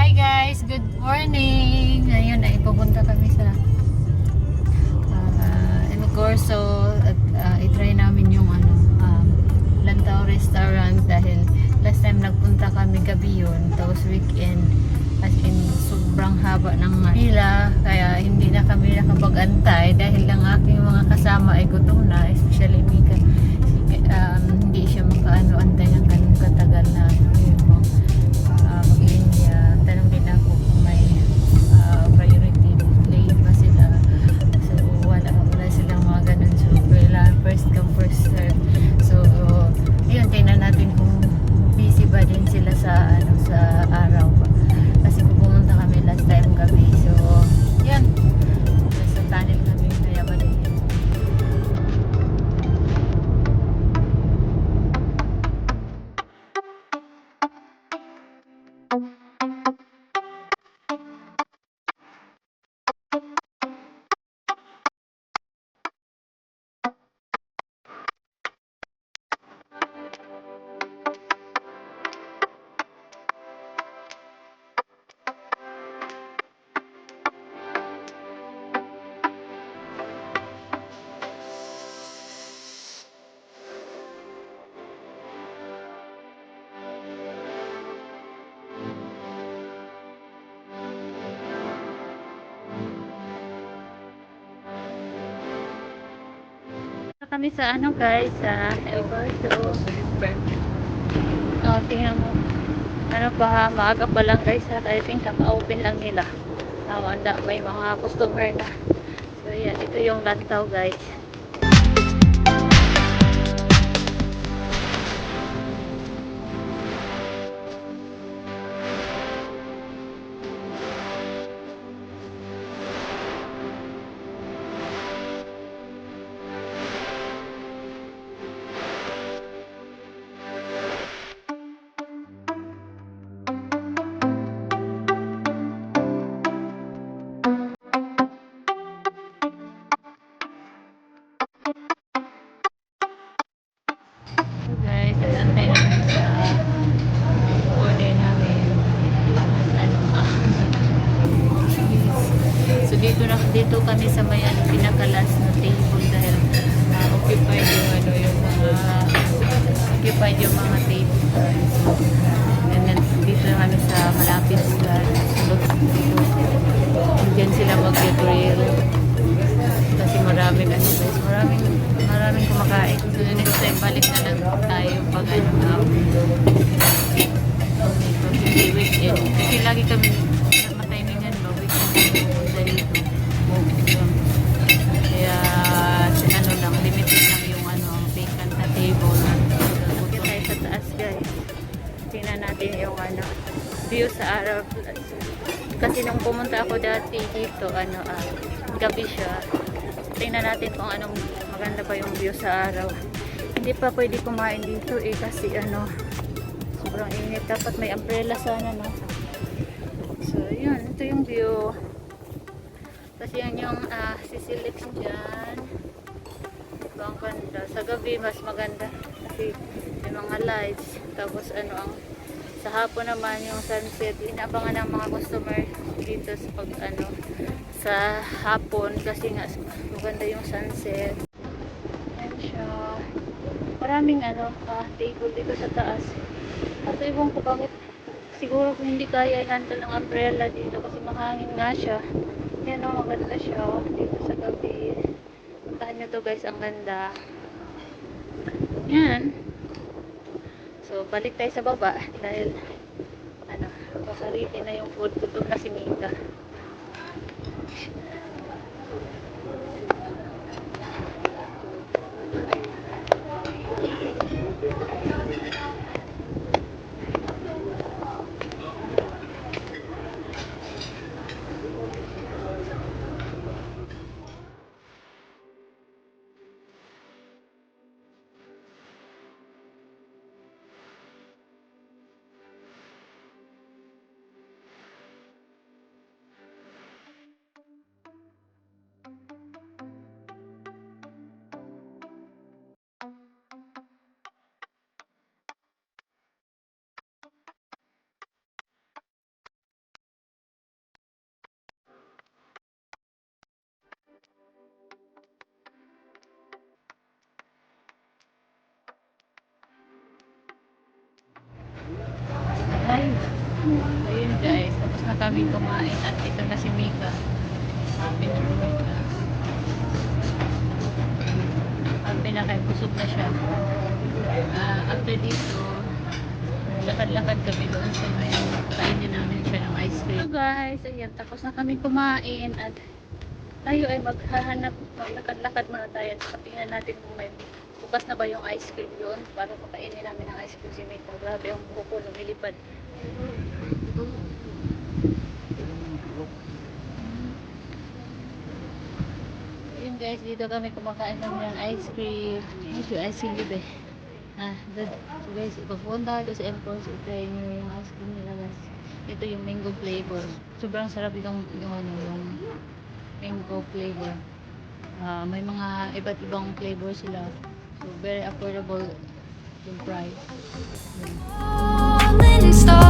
Hi guys, good morning. Ngayon ay pupunta kami sa Imogorso at i-try namin yung Lantau restaurant dahil last time nagpunta kami gabi yun, tapos weekend, as in sobrang haba ng pila kaya hindi na kami nakapag-antay dahil ang aking mga kasama ay gutom na, especially Mika. Hindi siya makaano-antay ng ganun katagal na yung mag-India. Tanong din ako kung may priority lane ba sila, so wala silang mga ganun, so kailangan first come first serve. So yun, tingnan natin kung busy ba din sila sa araw ba, kasi pumunta kami last time gabi, so yan, sa tunnel kami kaya ba din. Kami sa guys, sa El Barco. Tingnan mo. Maaga pa lang guys ha. I think kaka-open lang nila. May mga customer na. So yan, ito yung Lantau guys. Guys, nantay namin sa order namin. So dito kami sa may pinakalas na table dahil occupied yung mga table. And then dito na kami sa malapit sa sulok dito. Diyan sila mag-grill. Kasi maraming kumakain. So next time balik na lang tayo pag hindi weekend. Kasi lagi kami matimingan ba weekend pumunta dito. Kaya lang, limited lang yung vacant na table. Punta tayo sa taas guys. Tingnan natin yung view sa araw. Kasi nung pumunta ako dati dito, gabi siya. Tingnan natin kung anong maganda pa yung view sa araw. Hindi pa pwede kumain dito kasi sobrang init. Dapat may umbrella sana, no? So yun, ito yung view. Kasi yan yung sisilip dyan. Diba ang ganda? Sa gabi mas maganda kasi may mga lights. Tapos sa hapon naman yung sunset. Inaabangan ng mga customer dito sa hapon kasi nga maganda yung sunset. Yan siya. Maraming table dito sa taas. At ibang ko bakit siguro kung hindi kaya i-handle ng umbrella dito kasi mahangin nga siya. Yan maganda siya dito sa gabi. Puntahan nyo to guys, ang ganda. Yan. So balik tayo sa baba dahil pasarili na yung food. Gutom na si Mika. Tapos na kami kumain at ito na si Mika. Happy na si Mika. Happy na kay busog na siya. After dito, lakad-lakad kami doon sa may kainin namin siya ng ice cream. So guys, ayan, tapos na kami kumain at tayo ay maghahanap, maglakad-lakad muna tayo at tingnan natin kung may bukas na ba yung ice cream yun para pakainin namin ng ice cream si Mika. Grabe yung buko lumilipad. Yun guys, dito kami kumakain kami ng ice cream. Ito yung ice cream dito eh. So guys, pagpunta ko sa Empress, try nyo yung ice cream nila guys. Ito yung mango flavor. Sobrang sarap yung mango flavor. May mga iba't ibang flavor sila. So very affordable yung price. Falling star